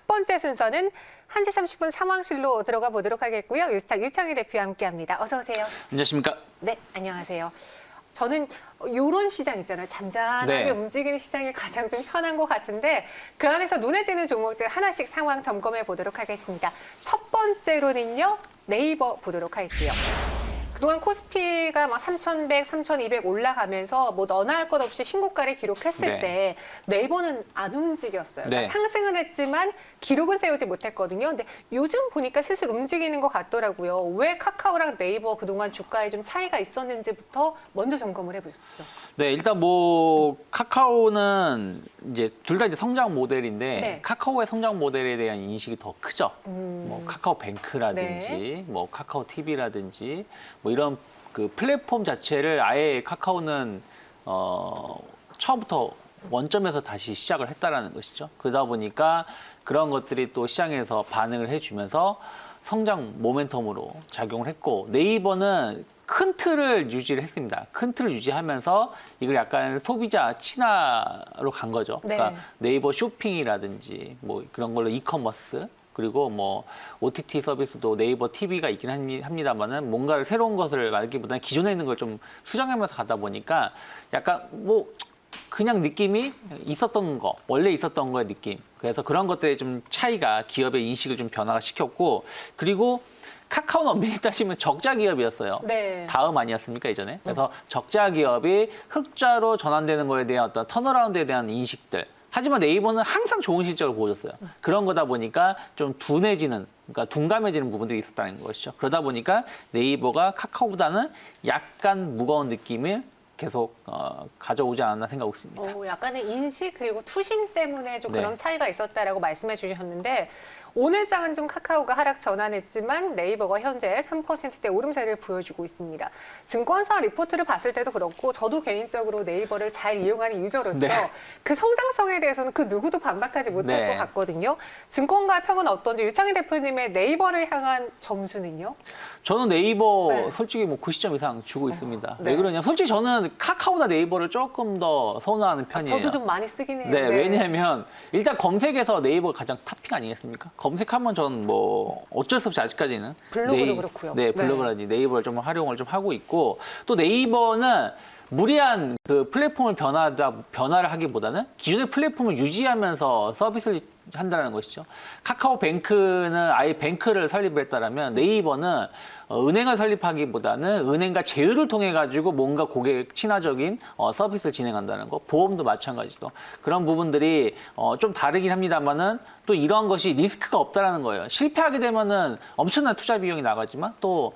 첫 번째 순서는 1시 30분 상황실로 들어가 보도록 하겠고요. 유스타 유창희 대표와 함께합니다. 어서 오세요. 안녕하십니까? 네, 안녕하세요. 저는 이런 시장 있잖아요. 잔잔하게 네. 움직이는 시장이 가장 좀 편한 것 같은데 그 안에서 눈에 띄는 종목들 하나씩 상황 점검해 보도록 하겠습니다. 첫 번째로는요. 네이버 보도록 할게요. 그동안 코스피가 막 3,100, 3,200 올라가면서 뭐 너나 할 것 없이 신고가를 기록했을 네. 때 네이버는 안 움직였어요. 그러니까 네. 상승은 했지만 기록은 세우지 못했거든요. 근데 요즘 보니까 슬슬 움직이는 것 같더라고요. 왜 카카오랑 네이버 그동안 주가에 좀 차이가 있었는지부터 먼저 점검을 해보셨죠. 네, 일단 뭐 카카오는 이제 둘 다 이제 성장 모델인데 네. 카카오의 성장 모델에 대한 인식이 더 크죠. 뭐 카카오뱅크라든지 네. 뭐 카카오 TV라든지 뭐 이런 그 플랫폼 자체를 아예 카카오는 처음부터 원점에서 다시 시작을 했다라는 것이죠. 그러다 보니까 그런 것들이 또 시장에서 반응을 해주면서 성장 모멘텀으로 작용을 했고 네이버는 큰 틀을 유지를 했습니다. 큰 틀을 유지하면서 이걸 약간 소비자 친화로 간 거죠. 네. 그러니까 네이버 쇼핑이라든지 뭐 그런 걸로 이커머스 그리고 뭐 OTT 서비스도 네이버 TV가 있긴 합니다만은 뭔가를 새로운 것을 말기보다는 기존에 있는 걸 좀 수정하면서 가다 보니까 약간 뭐 그냥 느낌이 있었던 거, 원래 있었던 거의 느낌. 그래서 그런 것들의 좀 차이가 기업의 인식을 좀 변화가 시켰고 그리고 카카오는 엄밀히 따지면 적자 기업이었어요. 네. 다음 아니었습니까, 이전에? 그래서 적자 기업이 흑자로 전환되는 거에 대한 어떤 턴어라운드에 대한 인식들. 하지만 네이버는 항상 좋은 실적을 보여줬어요. 그런 거다 보니까 좀 둔해지는, 그러니까 둔감해지는 부분들이 있었다는 것이죠. 그러다 보니까 네이버가 카카오보다는 약간 무거운 느낌을 계속 가져오지 않았나 생각하고 있습니다. 약간의 인식 그리고 투심 때문에 좀 네. 그런 차이가 있었다라고 말씀해 주셨는데 오늘 장은 좀 카카오가 하락 전환했지만 네이버가 현재 3%대 오름세를 보여주고 있습니다. 증권사 리포트를 봤을 때도 그렇고 저도 개인적으로 네이버를 잘 이용하는 유저로서 네. 그 성장성에 대해서는 그 누구도 반박하지 못할 네. 것 같거든요. 증권가 평은 어떤지 유창희 대표님의 네이버를 향한 점수는요? 저는 네이버 네. 솔직히 뭐 90점 이상 주고 있습니다. 네. 왜 그러냐? 솔직히 저는 카카오보다 네이버를 조금 더 선호하는 편이에요. 저도 좀 많이 쓰긴 해요. 네, 왜냐하면 일단 검색에서 네이버가 가장 탑픽 아니겠습니까? 검색하면 전 뭐 어쩔 수 없이 아직까지는 블로그도 그렇고요. 네, 블로그라든지 네이버를 좀 활용을 좀 하고 있고 또 네이버는 무리한 그 플랫폼을 변화를 하기보다는 기존의 플랫폼을 유지하면서 서비스를 한다는 것이죠. 카카오뱅크는 아예 뱅크를 설립을 했다라면 네이버는 은행을 설립하기보다는 은행과 제휴를 통해 가지고 뭔가 고객 친화적인 서비스를 진행한다는 거, 보험도 마찬가지죠. 그런 부분들이 좀 다르긴 합니다만은 또 이러한 것이 리스크가 없다라는 거예요. 실패하게 되면은 엄청난 투자 비용이 나가지만 또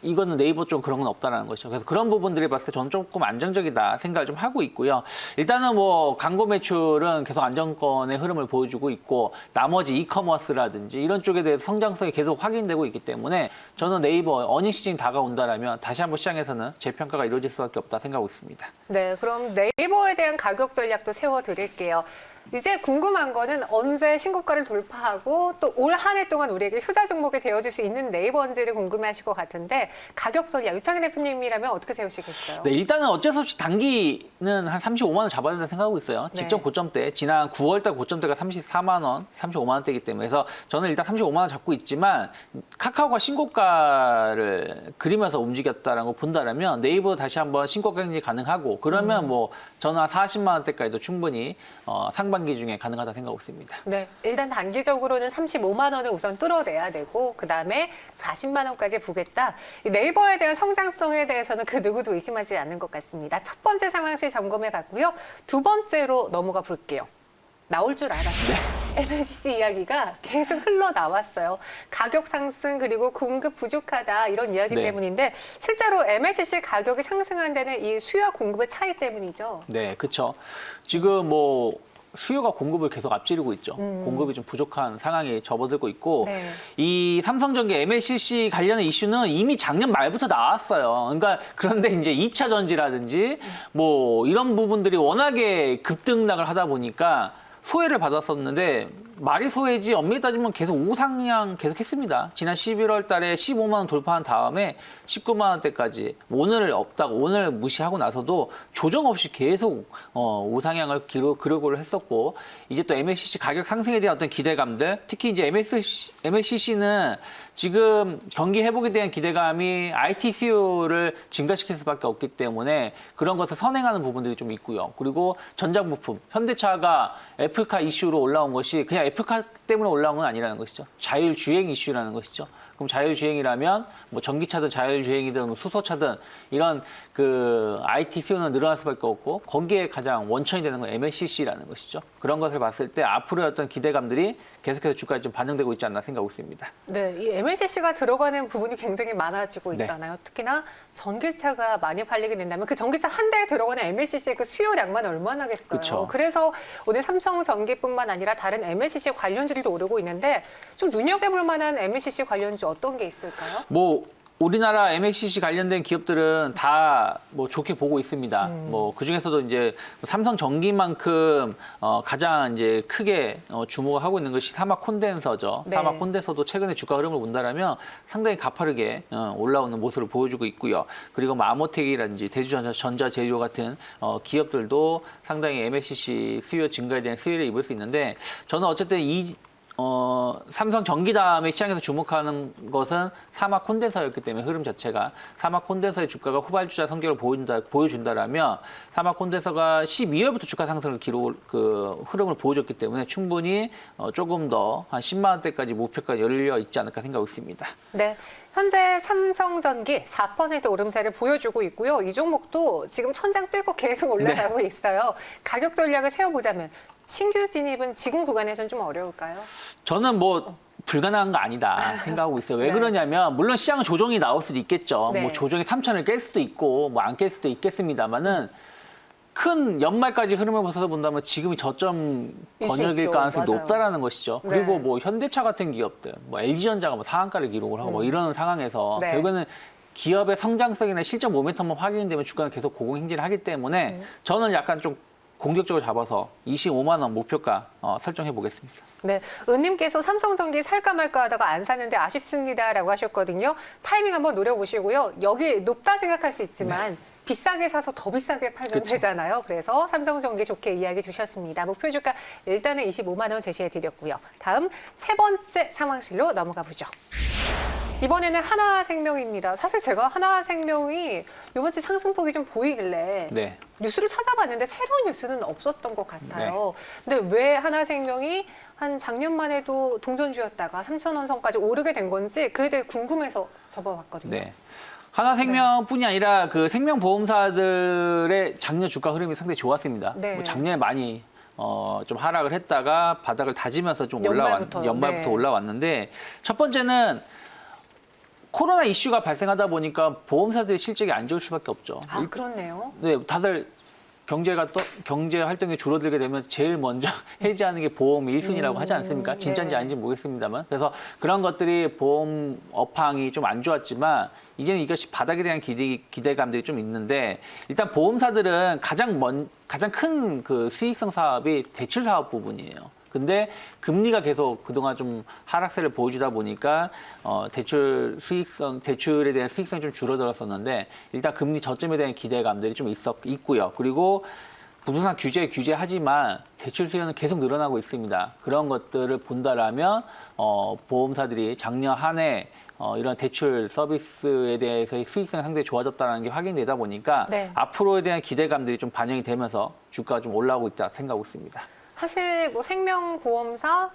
이거는 네이버 좀 그런 건 없다라는 것이죠. 그래서 그런 부분들이 봤을 때 저는 조금 안정적이다 생각을 좀 하고 있고요. 일단은 뭐 광고 매출은 계속 안정권의 흐름을 보여주고 있고 나머지 이커머스라든지 이런 쪽에 대해서 성장성이 계속 확인되고 있기 때문에 저는 네이버 어닝 시즌이 다가온다라면 다시 한번 시장에서는 재평가가 이루어질 수밖에 없다 생각하고 있습니다. 네, 그럼 네이버에 대한 가격 전략도 세워드릴게요. 이제 궁금한 거는 언제 신고가를 돌파하고 또 올 한 해 동안 우리에게 효자 종목이 되어줄 수 있는 네이버인지를 궁금해하실 것 같은데 가격 전략 유창희 대표님이라면 어떻게 세우시겠어요? 네, 일단은 어쩔 수 없이 단기는 한 35만 원 잡아야 된다 생각하고 있어요. 직전 네. 고점대, 지난 9월달 고점대가 34만 원, 35만 원대이기 때문에 그래서 저는 일단 35만 원 잡고 있지만 카카오가 신고가를 그리면서 움직였다는 걸 본다면 네이버 다시 한번 신고가 경쟁이 가능하고 그러면 뭐 저는 한 40만 원대까지도 충분히 상반기 중에 가능하다 생각하고 있습니다. 네, 일단 단기적으로는 35만 원을 우선 뚫어내야 되고 그다음에 40만 원까지 보겠다. 이 네이버에 대한 성장성에 대해서는 그 누구도 의심하지 않는 것 같습니다. 첫 번째 상황실 점검해 봤고요. 두 번째로 넘어가 볼게요. 나올 줄 알았어요. MLCC 이야기가 계속 흘러나왔어요. 가격 상승 그리고 공급 부족하다 이런 이야기 네. 때문인데 실제로 MLCC 가격이 상승한 데는 이 수요와 공급의 차이 때문이죠. 네, 그렇죠. 지금 뭐 수요가 공급을 계속 앞지르고 있죠. 공급이 좀 부족한 상황에 접어들고 있고 네. 이 삼성전기 MLCC 관련의 이슈는 이미 작년 말부터 나왔어요. 그러니까 그런데 이제 2차 전지라든지 뭐 이런 부분들이 워낙에 급등락을 하다 보니까 소외를 받았었는데 말이 소외지 엄밀히 따지면 계속 우상향 계속했습니다. 지난 11월 달에 15만 원 돌파한 다음에 19만 원대까지 오늘 없다고 오늘 무시하고 나서도 조정 없이 계속 우상향을 기록을 했었고 이제 또 MSCC 가격 상승에 대한 어떤 기대감들 특히 이제 MSCC는 지금 경기 회복에 대한 기대감이 IT 수요를 증가시킬 수밖에 없기 때문에 그런 것을 선행하는 부분들이 좀 있고요. 그리고 전자부품, 현대차가 애플카 이슈로 올라온 것이 그냥 애플카 때문에 올라온 건 아니라는 것이죠. 자율주행 이슈라는 것이죠. 그럼 자율주행이라면 뭐 전기차든 자율주행이든 수소차든 이런 그 IT 수요는 늘어날 수밖에 없고 거기에 가장 원천이 되는 건 MSCC라는 것이죠. 그런 것을 봤을 때 앞으로의 어떤 기대감들이 계속해서 주가에 좀 반영되고 있지 않나 생각하고 있습니다. 네, 이 MSCC가 들어가는 부분이 굉장히 많아지고 네. 있잖아요. 특히나 전기차가 많이 팔리게 된다면 그 전기차 한 대에 들어가는 MSCC의 그 수요량만 얼마나겠어요. 그쵸. 그래서 오늘 삼성전기뿐만 아니라 다른 MSCC 관련주들도 오르고 있는데 좀 눈여겨볼 만한 MSCC 관련주 어떤 게 있을까요? 뭐 우리나라 MSCC 관련된 기업들은 다 뭐 좋게 보고 있습니다. 뭐 그중에서도 이제 삼성전기만큼 가장 이제 크게 주목을 하고 있는 것이 사막 콘덴서죠. 네. 사막 콘덴서도 최근에 주가 흐름을 본다라면 상당히 가파르게 올라오는 모습을 보여주고 있고요. 그리고 뭐 아모텍이라든지 대주전자재료 같은 기업들도 상당히 MSCC 수요 증가에 대한 수혜를 입을 수 있는데 저는 어쨌든 삼성전기 다음에 시장에서 주목하는 것은 사막 콘덴서였기 때문에 흐름 자체가 사막 콘덴서의 주가가 후발주자 성격을 보여준다라면 사막 콘덴서가 12월부터 주가 상승을 흐름을 보여줬기 때문에 충분히 조금 더 한 10만 원대까지 목표가 열려 있지 않을까 생각하고 있습니다. 네, 현재 삼성전기 4% 오름세를 보여주고 있고요. 이 종목도 지금 천장 뚫고 계속 올라가고 있어요. 가격 전략을 세워보자면 신규 진입은 지금 구간에서는 좀 어려울까요? 저는 뭐 불가능한 거 아니다 생각하고 있어요. 왜 네. 그러냐면 물론 시장 조정이 나올 수도 있겠죠. 네. 뭐 조정이 3천을 깰 수도 있고 뭐 안 깰 수도 있겠습니다만은 큰 연말까지 흐름을 벗어서 본다면 지금이 저점 있을 수 번역일 있죠. 가능성이 맞아요. 높다라는 것이죠. 네. 그리고 뭐 현대차 같은 기업들, 뭐 LG전자가 뭐 상한가를 기록을 하고 뭐 이런 상황에서 네. 결국에는 기업의 성장성이나 실적 모멘텀만 확인되면 주가는 계속 고공행진을 하기 때문에 저는 약간 좀 공격적으로 잡아서 25만 원 목표가 설정해 보겠습니다. 네, 은님께서 삼성전기 살까 말까 하다가 안 샀는데 아쉽습니다라고 하셨거든요. 타이밍 한번 노려보시고요. 여기 높다 생각할 수 있지만 비싸게 사서 더 비싸게 팔면 그쵸. 되잖아요. 그래서 삼성전기 좋게 이야기 주셨습니다. 목표 주가 일단은 25만 원 제시해 드렸고요. 다음 세 번째 상황실로 넘어가 보죠. 이번에는 하나생명입니다. 사실 제가 하나생명이 이번 주 상승폭이 좀 보이길래 네. 뉴스를 찾아봤는데 새로운 뉴스는 없었던 것 같아요. 근데 왜 하나생명이 한 작년만 해도 동전주였다가 3,000원 선까지 오르게 된 건지 그에 대해 궁금해서 접어봤거든요. 네. 하나생명뿐이 아니라 그 생명보험사들의 작년 주가 흐름이 상당히 좋았습니다. 네. 뭐 작년에 많이 좀 하락을 했다가 바닥을 다지면서 좀 연말부터, 연말부터 네. 올라왔는데 첫 번째는 코로나 이슈가 발생하다 보니까 보험사들의 실적이 안 좋을 수밖에 없죠. 아, 그렇네요. 네, 다들 경제 활동이 줄어들게 되면 제일 먼저 해지하는 게 보험이 1순위라고 하지 않습니까? 진짜인지 네. 아닌지 모르겠습니다만. 그래서 그런 것들이 보험 업황이 좀 안 좋았지만 이제는 이것이 바닥에 대한 기대감들이 좀 있는데 일단 보험사들은 가장 큰 그 수익성 사업이 대출 사업 부분이에요. 근데 금리가 계속 그동안 좀 하락세를 보여주다 보니까 대출에 대한 수익성이 좀 줄어들었었는데 일단 금리 저점에 대한 기대감들이 좀 있고요. 그리고 부동산 규제하지만 대출 수요는 계속 늘어나고 있습니다. 그런 것들을 본다라면 보험사들이 작년 한 해 이런 대출 서비스에 대해서의 수익성이 상당히 좋아졌다는 게 확인되다 보니까 네. 앞으로에 대한 기대감들이 좀 반영이 되면서 주가가 좀 올라오고 있다 생각하고 있습니다. 사실 뭐 생명보험사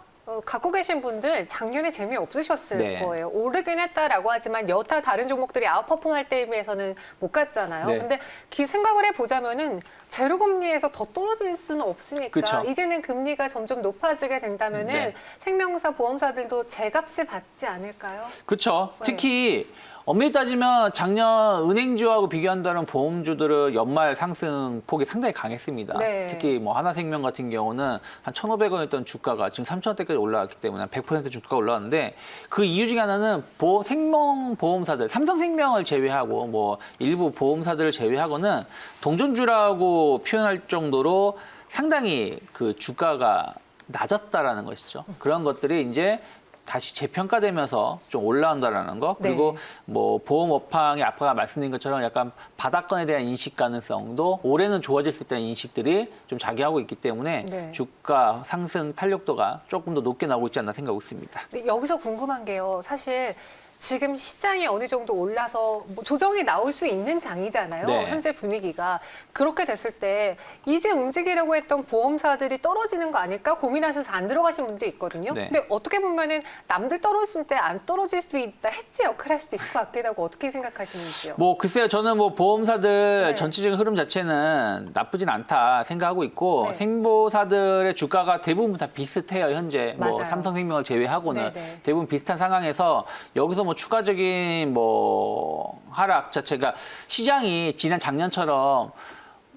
갖고 계신 분들 작년에 재미없으셨을 네. 거예요. 오르긴 했다라고 하지만 여타 다른 종목들이 아웃퍼폼할 때에 비해서는 못 갔잖아요. 네. 근데 생각을 해보자면은 제로금리에서 더 떨어질 수는 없으니까 그쵸. 이제는 금리가 점점 높아지게 된다면은 네. 생명사 보험사들도 제값을 받지 않을까요? 그렇죠. 네. 특히 엄밀히 따지면 작년 은행주하고 비교한다면 보험주들은 연말 상승폭이 상당히 강했습니다. 네. 특히 뭐 하나생명 같은 경우는 한 1,500원이었던 주가가 지금 3,000원대까지 올라왔기 때문에 100% 주가가 올라왔는데 그 이유 중에 하나는 생명보험사들, 삼성생명을 제외하고 뭐 일부 보험사들을 제외하고는 동전주라고 표현할 정도로 상당히 그 주가가 낮았다라는 것이죠. 그런 것들이 이제 다시 재평가되면서 좀 올라온다라는 거. 그리고 뭐 보험 업황이 아까 말씀드린 것처럼 약간 바닥권에 대한 인식 가능성도 올해는 좋아질 수 있다는 인식들이 좀 자기하고 있기 때문에 네. 주가 상승 탄력도가 조금 더 높게 나오고 있지 않나 생각하고 있습니다. 근데 여기서 궁금한 게요. 사실 지금 시장이 어느 정도 올라서 뭐 조정이 나올 수 있는 장이잖아요. 네. 현재 분위기가. 그렇게 됐을 때 이제 움직이려고 했던 보험사들이 떨어지는 거 아닐까 고민하셔서 안 들어가신 분들이 있거든요. 네. 근데 어떻게 보면은 남들 떨어질 때 안 떨어질 수도 있다. 해지 역할을 할 수도 있을 것 같기도 하고 어떻게 생각하시는지요? 뭐 글쎄요, 저는 뭐 보험사들 네. 전체적인 흐름 자체는 나쁘진 않다 생각하고 있고 네. 생보사들의 주가가 대부분 다 비슷해요. 현재 뭐 맞아요. 삼성생명을 제외하고는 네네. 대부분 비슷한 상황에서 여기서 뭐 추가적인 뭐 하락 자체가 시장이 지난 작년처럼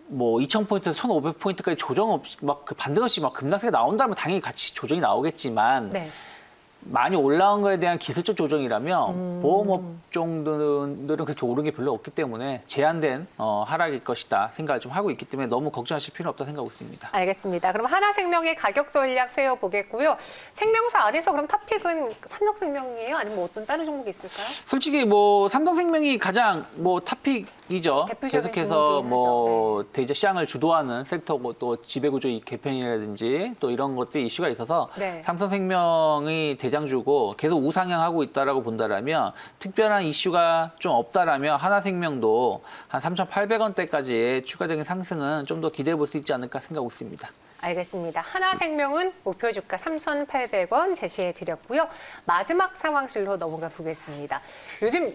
뭐 2,000포인트에서 1,500포인트까지 조정 없이 막 그 반등 없이 막 급락세가 나온다면 당연히 같이 조정이 나오겠지만 네. 많이 올라온 거에 대한 기술적 조정이라면 보험업종들은 그렇게 오른 게 별로 없기 때문에 제한된 하락일 것이다 생각을 좀 하고 있기 때문에 너무 걱정하실 필요는 없다 생각하고 있습니다. 알겠습니다. 그럼 하나생명의 가격 전략 세워보겠고요. 생명사 안에서 그럼 탑픽은 삼성생명이에요? 아니면 뭐 어떤 다른 종목이 있을까요? 솔직히 뭐 삼성생명이 가장 뭐 탑픽이죠. 대표적인 계속해서 종목이긴 뭐 하죠. 대제 시장을 주도하는 섹터고 또 지배구조 개편이라든지 또 이런 것들이 이슈가 있어서 네. 삼성생명이 대장주고 계속 우상향하고 있다라고 본다라면 특별한 이슈가 좀 없다라면 하나생명도 한 3,800원대까지의 추가적인 상승은 좀 더 기대해 볼 수 있지 않을까 생각하고 있습니다. 알겠습니다. 하나생명은 목표 주가 3,800원 제시해 드렸고요. 마지막 상황실로 넘어가 보겠습니다.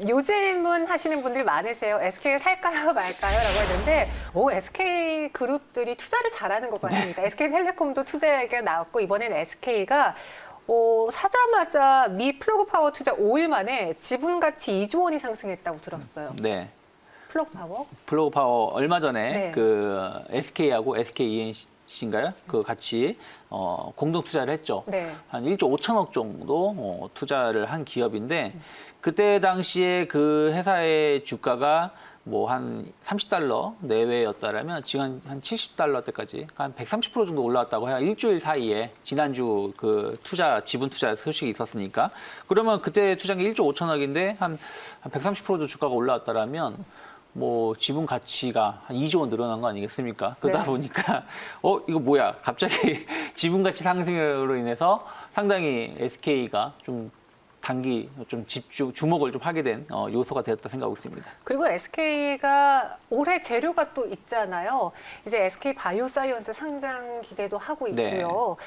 요즘은 하시는 분들 많으세요. SK 살까요 말까요? 라고 했는데 SK 그룹들이 투자를 잘하는 것 같습니다. SK텔레콤도 투자 얘기가 나왔고 이번엔 SK가 사자마자 미 플러그 파워 투자 5일 만에 지분 가치 2조 원이 상승했다고 들었어요. 네. 플러그 파워? 플로우 파워 얼마 전에 네. 그 SK하고 SKENC인가요? 그 같이 공동 투자를 했죠. 네. 한 1조 5천억 정도 투자를 한 기업인데 그때 당시에 그 회사의 주가가 뭐 한 30달러 내외였다라면 지금 한 70달러대까지 한 130% 정도 올라왔다고 해요. 일주일 사이에 지난주 그 지분 투자 소식이 있었으니까 그러면 그때 투자한 게 1조 5천억인데 한 130%도 주가가 올라왔다라면 뭐 지분 가치가 한 2조 원 늘어난 거 아니겠습니까? 그러다 네. 보니까 이거 뭐야? 갑자기 지분 가치 상승으로 인해서 상당히 SK가 좀 단기 좀 주목을 좀 하게 된 요소가 되었다 생각하고 있습니다. 그리고 SK가 올해 재료가 또 있잖아요. 이제 SK 바이오사이언스 상장 기대도 하고 있고요.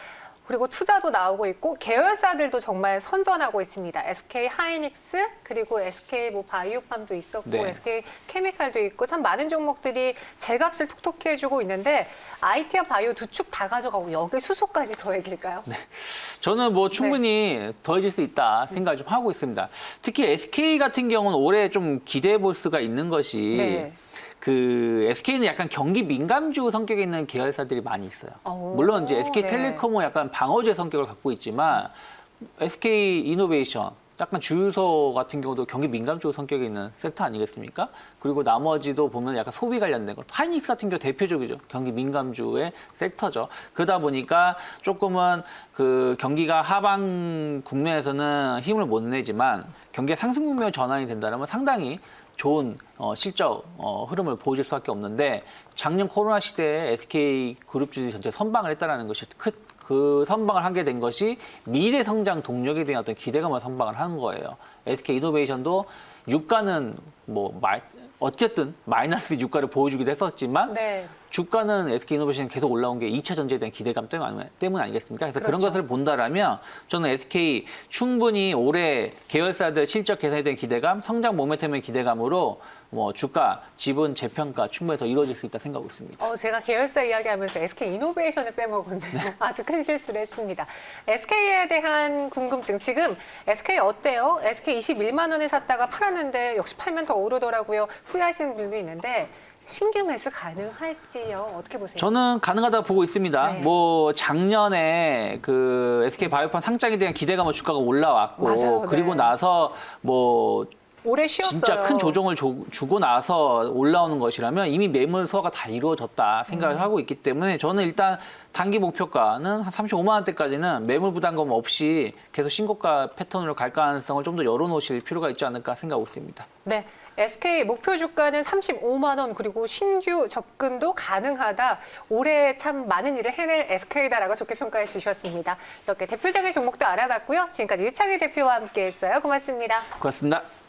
그리고 투자도 나오고 있고 계열사들도 정말 선전하고 있습니다. SK 하이닉스 그리고 SK 뭐 바이오팜도 있었고 네. SK 케미칼도 있고 참 많은 종목들이 제값을 톡톡히 해주고 있는데 IT와 바이오 두 축 다 가져가고 여기에 수소까지 더해질까요? 네. 저는 뭐 충분히 더해질 수 있다 생각을 좀 하고 있습니다. 특히 SK 같은 경우는 올해 좀 기대해 볼 수가 있는 것이 네. 그 SK는 약간 경기 민감주 성격에 있는 계열사들이 많이 있어요. 물론 이제 네. SK텔레콤은 약간 방어제 성격을 갖고 있지만 SK 이노베이션 약간 주유소 같은 경우도 경기 민감주 성격에 있는 섹터 아니겠습니까? 그리고 나머지도 보면 약간 소비 관련된 것. 하이닉스 같은 경우 대표적이죠. 경기 민감주의 섹터죠. 그러다 보니까 조금은 그 경기가 하방 국면에서는 힘을 못 내지만 경기가 상승 국면으로 전환이 된다면 상당히 좋은 실적 흐름을 보여줄 수밖에 없는데 작년 코로나 시대에 SK 그룹주들이 전체 선방을 했다는 것이 그 선방을 하게 된 것이 미래 성장 동력에 대한 어떤 기대감을 선방을 한 거예요. SK 이노베이션도 유가는 뭐 어쨌든 마이너스 유가를 보여주기도 했었지만 네. 주가는 SK 이노베이션이 계속 올라온 게 2차 전지에 대한 기대감 때문 아니겠습니까? 그래서 그런 그렇죠. 것을 본다라면 저는 SK 충분히 올해 계열사들 실적 개선에 대한 기대감, 성장 모멘텀의 기대감으로 뭐 주가, 지분 재평가 충분히 더 이루어질 수 있다 생각하고 있습니다. 제가 계열사 이야기하면서 SK 이노베이션을 빼먹었네요. 아주 큰 실수를 했습니다. SK에 대한 궁금증. 지금 SK 어때요? SK 21만 원에 샀다가 팔았는데 역시 팔면 더 오르더라고요. 후회하시는 분도 있는데 신규 매수 가능할지요? 어떻게 보세요? 저는 가능하다고 보고 있습니다. 네. 뭐 작년에 그 SK 바이오팜 상장에 대한 기대감으로 주가가 올라왔고 맞아요. 그리고 네. 나서 뭐 오래 쉬었어요. 진짜 큰 조정을 주고 나서 올라오는 것이라면 이미 매물 소화가 다 이루어졌다 생각을 하고 있기 때문에 저는 일단 단기 목표가는 한 35만 원대까지는 매물 부담금 없이 계속 신고가 패턴으로 갈 가능성을 좀 더 열어놓으실 필요가 있지 않을까 생각하고 있습니다. 네. SK 목표 주가는 35만 원 그리고 신규 접근도 가능하다. 올해 참 많은 일을 해낼 SK다라고 좋게 평가해 주셨습니다. 이렇게 대표적인 종목도 알아봤고요. 지금까지 유창희 대표와 함께했어요. 고맙습니다. 고맙습니다.